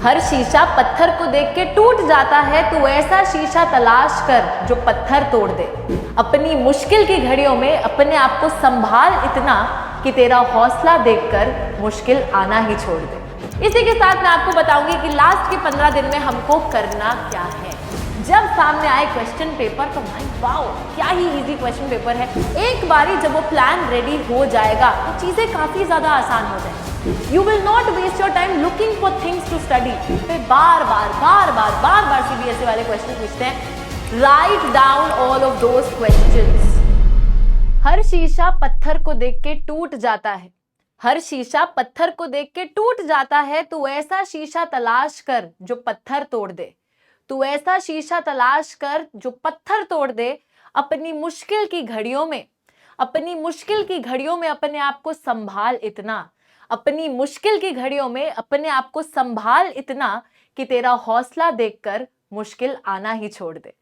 हर शीशा पत्थर को देख के टूट जाता है, तू ऐसा शीशा तलाश कर जो पत्थर तोड़ दे। अपनी मुश्किल की घड़ियों में अपने आप को संभाल इतना कि तेरा हौसला देखकर मुश्किल आना ही छोड़ दे। इसी के साथ मैं आपको बताऊंगी कि लास्ट के 15 दिन में हमको करना क्या है। जब सामने आए क्वेश्चन पेपर तो भाई वाओ, क्या ही इजी क्वेश्चन पेपर है। एक बारी जब वो प्लान रेडी हो जाएगा तो चीजें काफी ज्यादा आसान हो जाएंगी। You will not waste your time looking for things to study। फिर बार बार CBSE वाले क्वेश्चन पूछते हैं, write down all of those questions। हर शीशा पत्थर को देख के टूट जाता है, हर शीशा पत्थर को देख के टूट जाता है, तू ऐसा शीशा तलाश कर जो पत्थर तोड़ दे। तू ऐसा शीशा तलाश कर जो पत्थर तोड़ दे। अपनी मुश्किल की घड़ियों में अपने आप को संभाल इतना, अपनी मुश्किल की घड़ियों में अपने आप को संभाल इतना कि तेरा हौसला देखकर मुश्किल आना ही छोड़ दे।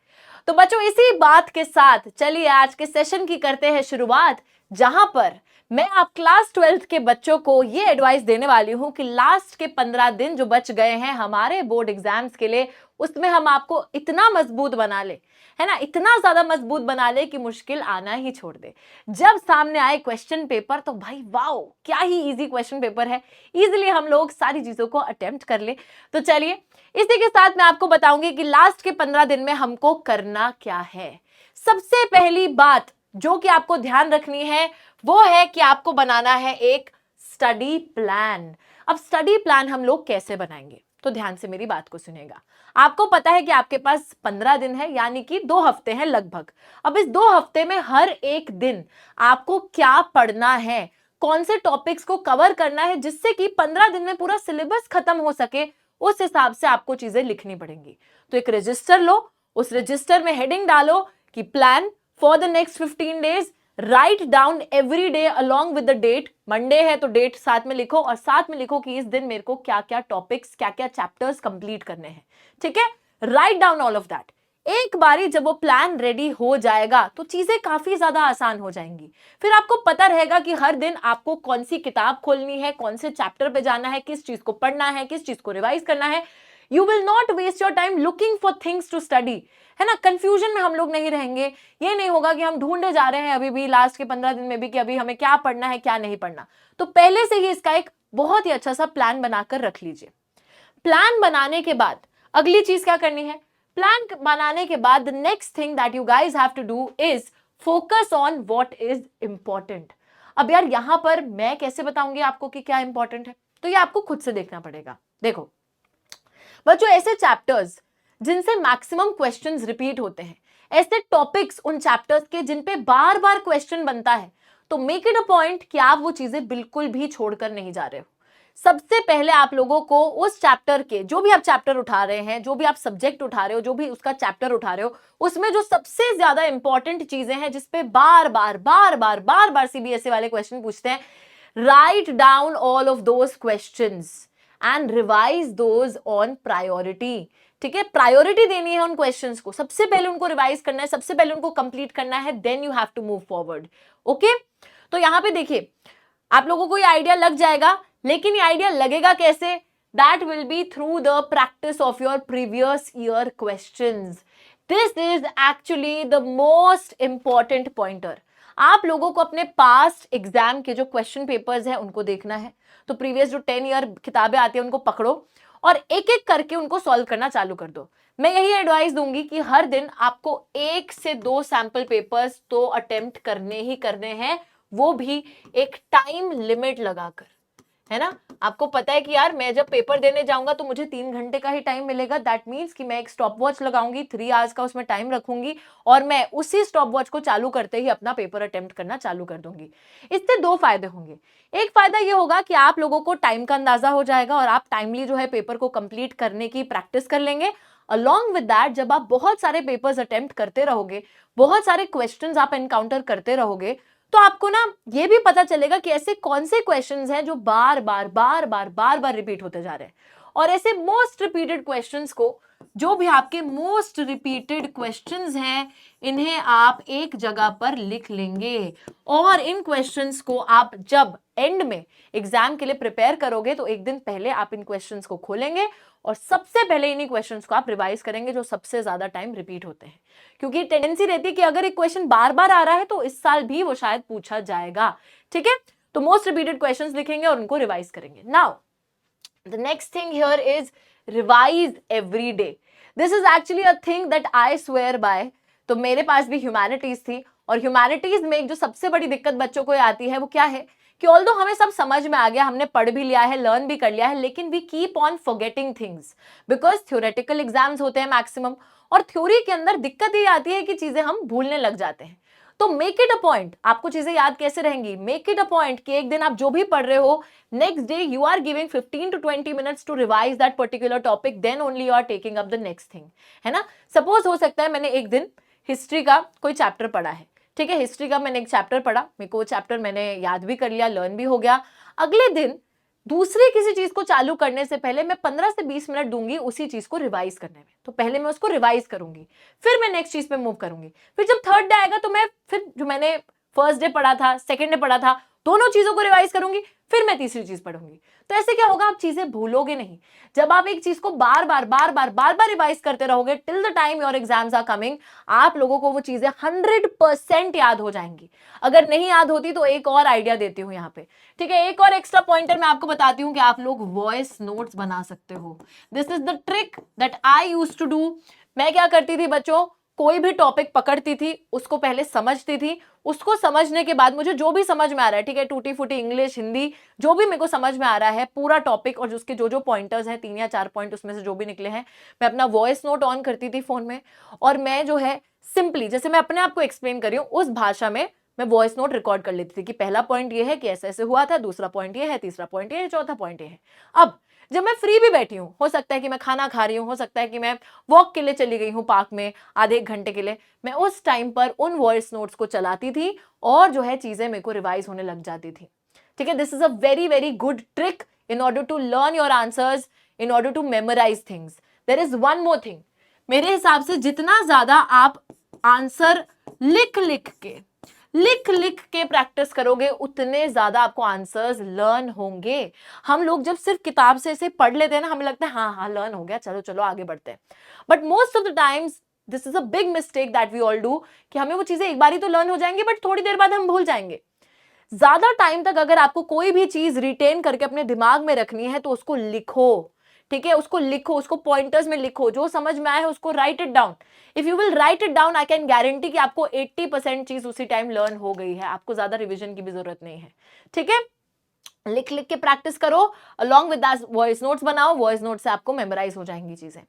तो बच्चों, इसी बात के साथ चलिए आज के सेशन की करते हैं शुरुआत, जहां पर मैं आप क्लास 12th के बच्चों को ये एडवाइस देने वाली हूं कि लास्ट के 15 दिन जो बच गए हैं हमारे बोर्ड एग्जाम्स के लिए, उसमें हम आपको इतना मजबूत बना ले, है ना, इतना ज्यादा मजबूत बना ले कि मुश्किल आना ही छोड़ दे। जब सामने आए क्वेश्चन पेपर तो भाई वाओ, क्या ही इजी क्वेश्चन पेपर है, इजीली हम लोग सारी चीजों को अटेम्प्ट कर ले। तो चलिए इसी के साथ मैं आपको बताऊंगी कि लास्ट के 15 दिन में हमको करना क्या है। सबसे पहली बात जो कि आपको ध्यान रखनी है वो है कि आपको बनाना है एक स्टडी प्लान। अब स्टडी प्लान हम लोग कैसे बनाएंगे, तो ध्यान से मेरी बात को सुनेगा। आपको पता है कि आपके पास 15 दिन है, यानी कि 2 हफ्ते हैं लगभग। अब इस 2 हफ्ते में हर एक दिन आपको क्या पढ़ना है, कौन से टॉपिक्स को कवर करना है, जिससे कि 15 दिन में पूरा सिलेबस खत्म हो सके, उस हिसाब से आपको चीजें लिखनी पड़ेंगी। तो एक रजिस्टर लो, उस रजिस्टर में हेडिंग डालो कि plan for the next 15 days, write down every day along with the date. Monday है तो डेट साथ में लिखो और साथ में लिखो कि इस दिन मेरे को क्या क्या टॉपिक्स, क्या क्या चैप्टर्स कंप्लीट करने हैं। ठीक है, write down all of that. एक बारी जब वो प्लान रेडी हो जाएगा तो चीजें काफी ज्यादा आसान हो जाएंगी। फिर आपको पता रहेगा कि हर दिन आपको कौन सी किताब खोलनी है, कौन से चैप्टर पे जाना है, किस चीज को पढ़ना है, किस चीज को रिवाइज करना है। You will not waste your time looking for things to study, है ना। कंफ्यूजन में हम लोग नहीं रहेंगे। ये नहीं होगा कि हम ढूंढे जा रहे हैं अभी भी लास्ट के 15 दिन में भी कि अभी हमें क्या पढ़ना है क्या नहीं पढ़ना। तो पहले से ही इसका एक बहुत ही अच्छा सा प्लान बनाकर रख लीजिए। प्लान बनाने के बाद अगली चीज क्या करनी है, प्लान बनाने के बाद the next thing that you guys have to do is focus on what is important. अब यार यहां पर मैं कैसे बताऊंगी आपको कि क्या इंपॉर्टेंट है, तो ये आपको खुद से देखना पड़ेगा। देखो बच्चों, ऐसे चैप्टर्स जिनसे मैक्सिमम क्वेश्चंस रिपीट होते हैं, ऐसे टॉपिक्स उन चैप्टर्स के जिन पे बार बार क्वेश्चन बनता है, तो मेक इट अ पॉइंट कि आप वो चीजें बिल्कुल भी छोड़कर नहीं जा रहे हो। सबसे पहले आप लोगों को उस चैप्टर के, जो भी आप चैप्टर उठा रहे हैं, जो भी आप सब्जेक्ट उठा रहे हो, जो भी उसका चैप्टर उठा रहे हो, उसमें जो सबसे ज्यादा इंपॉर्टेंट चीजें हैं जिसपे बार बार सीबीएसई वाले क्वेश्चन पूछते हैं, write down all of those questions and revise those on priority. ठीक है, प्रायोरिटी देनी है उन क्वेश्चंस को, सबसे पहले उनको रिवाइज करना है, सबसे पहले उनको कंप्लीट करना है, then you have to move forward. Okay, तो यहां पे देखिए आप लोगों को ये आइडिया लग जाएगा, लेकिन ये आइडिया लगेगा कैसे, that will be through the practice of your previous year questions. This is actually the most important pointer. आप लोगों को अपने पास्ट एग्जाम के जो क्वेश्चन पेपर्स हैं उनको देखना है। तो प्रीवियस जो 10 ईयर किताबें आती है उनको पकड़ो और एक एक करके उनको सॉल्व करना चालू कर दो। मैं यही एडवाइस दूंगी कि हर दिन आपको 1 से 2 सैंपल पेपर्स तो अटेम्प्ट करने ही करने हैं, वो भी एक टाइम लिमिट लगाकर, है ना। आपको पता है कि यार मैं जब पेपर देने जाऊंगा तो मुझे 3 घंटे का ही टाइम मिलेगा। दैट मीन्स कि मैं एक स्टॉप वॉच लगाऊंगी, 3 आवर्स का उसमें टाइम रखूंगी और मैं उसी स्टॉप वॉच को चालू करते ही अपना पेपर अटेम्प्ट करना चालू कर दूंगी। इससे 2 फायदे होंगे। एक फायदा ये होगा कि आप लोगों को टाइम का अंदाजा हो जाएगा और आप टाइमली जो है पेपर को कंप्लीट करने की प्रैक्टिस कर लेंगे। अलॉन्ग विद दैट, जब आप बहुत सारे पेपर्स अटेम्प्ट करते रहोगे, बहुत सारे क्वेश्चंस आप एनकाउंटर करते रहोगे, तो आपको ना ये भी पता चलेगा कि ऐसे कौन से क्वेश्चंस हैं जो बार बार रिपीट होते जा रहे हैं। और ऐसे मोस्ट रिपीटेड क्वेश्चंस को जो भी आपके मोस्ट रिपीटेड क्वेश्चंस हैं इन्हें आप एक जगह पर लिख लेंगे, और इन क्वेश्चंस को आप जब एंड में एग्जाम के लिए प्रिपेयर करोगे तो एक दिन पहले आप इन क्वेश्चंस को खोलेंगे और सबसे पहले इन्हीं क्वेश्चंस को आप रिवाइज करेंगे जो सबसे ज्यादा टाइम रिपीट होते हैं, क्योंकि टेंडेंसी रहती है कि अगर एक क्वेश्चन बार बार आ रहा है तो इस साल भी वो शायद पूछा जाएगा। ठीक है, तो मोस्ट रिपीटेड क्वेश्चंस लिखेंगे और उनको रिवाइज करेंगे। Now the next thing here is revise every day. This is actually a thing that I swear by. तो मेरे पास भी ह्यूमैनिटीज थी, और ह्यूमैनिटीज में जो सबसे बड़ी दिक्कत बच्चों को आती है वो क्या है कि ऑल्दो हमें सब समझ में आ गया, हमने पढ़ भी लिया है, लर्न भी कर लिया है, लेकिन we keep on forgetting things because theoretical exams होते हैं मैक्सिमम, और थ्योरी के अंदर दिक्कत ये आती है कि चीजें हम भूलने लग जाते हैं। तो मेक इट अ पॉइंट, आपको चीजें याद कैसे रहेंगी, मेक इट अ पॉइंट कि एक दिन आप जो भी पढ़ रहे हो, next day you are giving 15 to 20 minutes to revise that particular topic, then only you are taking up the next thing, है ना। सपोज हो सकता है मैंने एक दिन हिस्ट्री का कोई चैप्टर पढ़ा है, ठीक है, हिस्ट्री का मैंने एक चैप्टर पढ़ा, मेरे को वो चैप्टर मैंने याद भी कर लिया, लर्न भी हो गया। अगले दिन दूसरी किसी चीज को चालू करने से पहले मैं 15 से 20 मिनट दूंगी उसी चीज को रिवाइज करने में। तो पहले मैं उसको रिवाइज करूंगी, फिर मैं नेक्स्ट चीज पे मूव करूंगी, फिर जब थर्ड डे आएगा तो मैं फिर जो मैंने फर्स्ट डे पढ़ा था, सेकेंड डे पढ़ा था, दोनों चीजों को रिवाइज करूंगी, फिर मैं तीसरी चीज पढ़ूंगी। तो ऐसे क्या होगा, आप चीजें भूलोगे नहीं। जब आप एक चीज को बार बार रिवाइज करते रहोगे till the time your exams are coming, आप लोगों को वो चीजें 100% याद हो जाएंगी। अगर नहीं याद होती तो एक और आइडिया देती हूँ यहाँ पे, ठीक है, एक और एक्स्ट्रा पॉइंटर मैं आपको बताती हूँ कि आप लोग वॉइस नोट्स बना सकते हो। This is the trick that I used to do. मैं क्या करती थी बच्चों, कोई भी टॉपिक पकड़ती थी, उसको पहले समझती थी, उसको समझने के बाद मुझे जो भी समझ में आ रहा है, ठीक है, टूटी फूटी इंग्लिश हिंदी जो भी मेरे को समझ में आ रहा है पूरा टॉपिक, और उसके जो जो पॉइंटर्स हैं 3 या 4 पॉइंट उसमें से जो भी निकले हैं, मैं अपना वॉइस नोट ऑन करती थी फोन में, और मैं जो है सिंपली जैसे मैं अपने आप को एक्सप्लेन कर रही हूँ उस भाषा में मैं वॉइस नोट रिकॉर्ड कर लेती थी कि पहला पॉइंट ये है कि ऐसे ऐसे हुआ था, दूसरा पॉइंट ये है, तीसरा पॉइंट ये है, चौथा पॉइंट ये है। अब जब मैं फ्री भी बैठी हूँ, हो सकता है कि मैं खाना खा रही हूँ, हो सकता है कि मैं वॉक के लिए चली गई हूँ पार्क में आधे एक घंटे के लिए, मैं उस टाइम पर उन वॉइस नोट्स को चलाती थी और जो है चीजें मेरे को रिवाइज होने लग जाती थी। ठीक है, this is a very very good trick in order to learn your answers, in order to memorise things. There is one more thing, मेरे हिसाब से जितना ज्यादा आप आंसर लिख लिख के प्रैक्टिस करोगे उतने ज्यादा आपको आंसर्स लर्न होंगे। हम लोग जब सिर्फ किताब से ऐसे पढ़ लेते हैं ना, हमें लगता है हाँ हाँ लर्न हो गया, चलो चलो आगे बढ़ते हैं, but most of the times this is a big mistake that we all do कि हमें वो चीजें एक बार ही तो लर्न हो जाएंगी बट थोड़ी देर बाद हम भूल जाएंगे। ज्यादा टाइम तक अगर आपको कोई भी चीज रिटेन करके अपने दिमाग में रखनी है तो उसको लिखो, ठीक है, उसको लिखो, उसको पॉइंटर्स में लिखो, जो समझ में आए उसको right it down. If you will write it down I can guarantee कि आपको 80% चीज उसी टाइम लर्न हो गई है, आपको ज्यादा रिविजन की भी जरूरत नहीं है। ठीक है, लिख लिख के प्रैक्टिस करो, along with that voice notes बनाओ, वॉइस नोट से आपको मेमोराइज हो जाएंगी चीजें।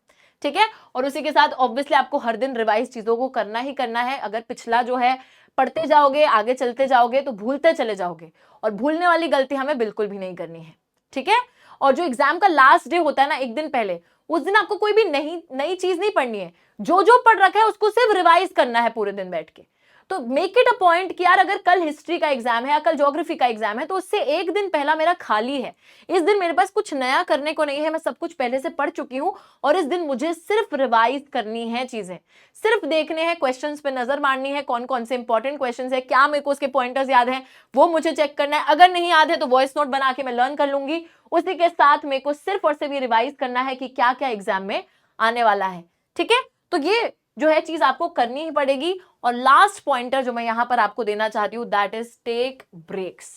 ठीक है, और उसी के साथ ऑब्वियसली आपको हर दिन रिवाइज चीजों को करना ही करना है। अगर पिछला जो है पढ़ते जाओगे, आगे चलते जाओगे तो भूलते चले जाओगे, और भूलने वाली गलती हमें बिल्कुल भी नहीं करनी है। ठीक है, और जो एग्जाम का लास्ट डे होता है ना, एक दिन पहले, उस दिन आपको कोई भी नई चीज नहीं पढ़नी है, जो जो पढ़ रखा है उसको सिर्फ रिवाइज करना है पूरे दिन बैठ के। तो मेक इट अ पॉइंट कि यार अगर कल हिस्ट्री का एग्जाम है या कल ज्योग्राफी का एग्जाम है तो उससे एक दिन पहला मेरा खाली है, इस दिन मेरे पास कुछ नया करने को नहीं है, मैं सब कुछ पहले से पढ़ चुकी हूं, और इस दिन मुझे सिर्फ रिवाइज करनी है चीजें, सिर्फ देखने हैं, क्वेश्चंस पे नजर मारनी है, कौन कौन से इंपॉर्टेंट क्वेश्चंस है, क्या मेरे को उसके पॉइंटर्स याद हैं वो मुझे चेक करना है, अगर नहीं याद है तो वॉइस नोट बना के मैं लर्न कर लूंगी। उसी के साथ मेरे को सिर्फ और सिर्फ रिवाइज करना है कि क्या क्या एग्जाम में आने वाला है। ठीक है, तो ये जो है चीज आपको करनी ही पड़ेगी। और लास्ट पॉइंटर जो मैं यहां पर आपको देना चाहती हूं दैट इज टेक ब्रेक्स।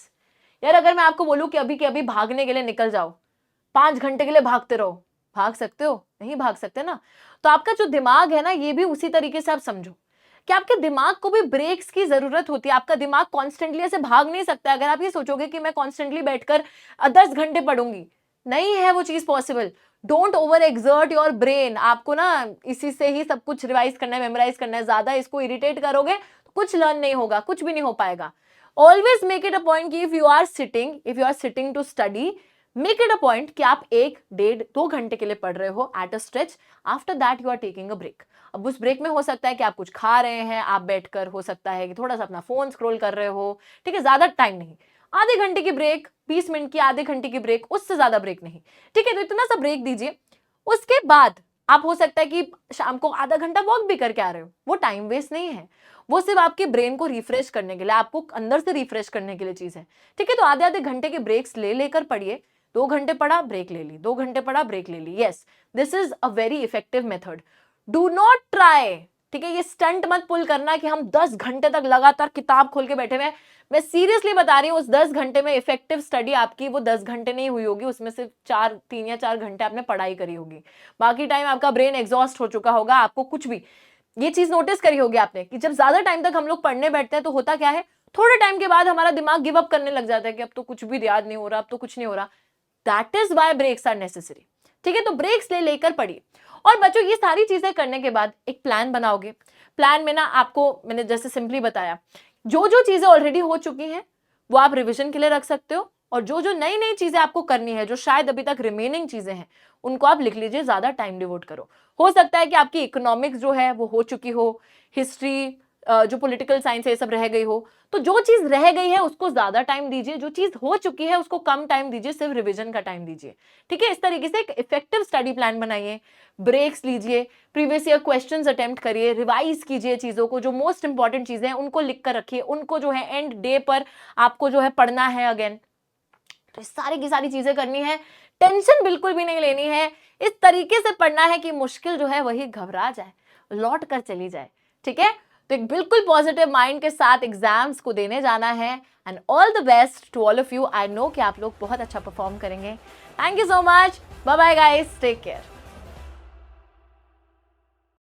यार अगर मैं आपको बोलूं कि अभी के अभी भागने के लिए निकल जाओ, 5 घंटे के लिए भागते रहो, भाग सकते हो? नहीं भाग सकते ना। तो आपका जो दिमाग है ना, ये भी उसी तरीके से आप समझो कि आपके दिमाग को भी ब्रेक्स की जरूरत होती है। आपका दिमाग कॉन्स्टेंटली ऐसे भाग नहीं सकता। अगर आप ये सोचोगे कि मैं कॉन्स्टेंटली बैठकर 10 घंटे पढ़ूंगी, नहीं है वो चीज possible. Don't over exert your brain. आपको ना इसी से ही सब कुछ रिवाइज करना है, मेमोराइज करना है। ज्यादा इसको इरिटेट करोगे तो कुछ लर्न नहीं होगा, कुछ भी नहीं हो पाएगा। Always make it a point कि if you are sitting to study, make it a point कि आप 1-1.5-2 घंटे के लिए पढ़ रहे हो at a stretch. After that you are taking a break. अब उस ब्रेक में हो सकता है कि आप कुछ खा रहे हैं, आप बैठकर हो सकता है कि थोड़ा सा अपना फोन स्क्रॉल कर रहे हो, ठीक है, ज्यादा टाइम नहीं, आधे घंटे की ब्रेक, 20 मिनट की, आधे घंटे की ब्रेक, उससे ज्यादा ब्रेक नहीं। ठीक है, तो इतना सा ब्रेक दीजिए। उसके बाद आप हो सकता है कि शाम को आधा घंटा वॉक भी करके आ रहे हो, वो टाइम वेस्ट नहीं है, वो सिर्फ आपके ब्रेन को रिफ्रेश करने के लिए, आपको अंदर से रिफ्रेश करने के लिए चीज है। ठीक है, तो आधे आधे घंटे के ब्रेक्स ले लेकर पढ़िए। 2 घंटे पढ़ा, ब्रेक ले ली, 2 घंटे पढ़ा, ब्रेक ले ली। Yes, this is a very effective method. Do not try, ठीक है, ये स्टंट मत पुल करना कि हम 10 घंटे तक लगातार किताब खोल के बैठे हुए हैं। मैं सीरियसली बता रही हूँ, उस 10 घंटे में इफेक्टिव स्टडी आपकी वो 10 घंटे नहीं हुई होगी, उसमें से 3 या 4 घंटे आपने पढ़ाई करी होगी। बाकी टाइम आपका ब्रेन एग्जॉस्ट हो चुका होगा, आपको कुछ भी। ये चीज नोटिस करी होगी आपने कि जब ज्यादा टाइम तक हम लोग पढ़ने बैठते हैं तो होता क्या है, थोड़े टाइम के बाद हमारा दिमाग गिव अप करने लग जाता है कि अब तो कुछ भी याद नहीं हो रहा, अब तो कुछ नहीं हो रहा। That is why breaks are necessary. ठीक है, तो ब्रेक्स ले लेकर पढ़िए। और बच्चों, ये सारी चीजें करने के बाद एक प्लान बनाओगे। प्लान में ना आपको मैंने जैसे सिंपली बताया, जो जो चीजें ऑलरेडी हो चुकी हैं वो आप रिवीजन के लिए रख सकते हो, और जो जो नई नई चीजें आपको करनी है, जो शायद अभी तक रिमेनिंग चीजें हैं, उनको आप लिख लीजिए, ज्यादा टाइम डिवोट करो। हो सकता है कि आपकी इकोनॉमिक्स जो है वो हो चुकी हो, हिस्ट्री, जो पॉलिटिकल साइंस है ये सब रह गई हो, तो जो चीज रह गई है उसको ज्यादा टाइम दीजिए, जो चीज हो चुकी है उसको कम टाइम दीजिए, सिर्फ रिवीजन का टाइम दीजिए। ठीक है, इस तरीके से एक इफेक्टिव स्टडी प्लान बनाइए। ब्रेक्स लीजिए, प्रीवियस ईयर क्वेश्चंस अटेम्प्ट करिए, रिवाइज कीजिए चीजों को, जो मोस्ट इंपॉर्टेंट चीजें हैं उनको लिख कर रखिए, उनको जो है एंड डे पर आपको जो है पढ़ना है अगेन। तो इस सारी की सारी चीजें करनी है, टेंशन बिल्कुल भी नहीं लेनी है, इस तरीके से पढ़ना है कि मुश्किल जो है वही घबरा जाए, लौट कर चली जाए। ठीक है, तो एक बिल्कुल पॉजिटिव माइंड के साथ एग्जाम्स को देने जाना है। And all the best to all of you. I know कि आप लोग बहुत अच्छा परफॉर्म करेंगे। Thank you so much, bye bye guys, take care.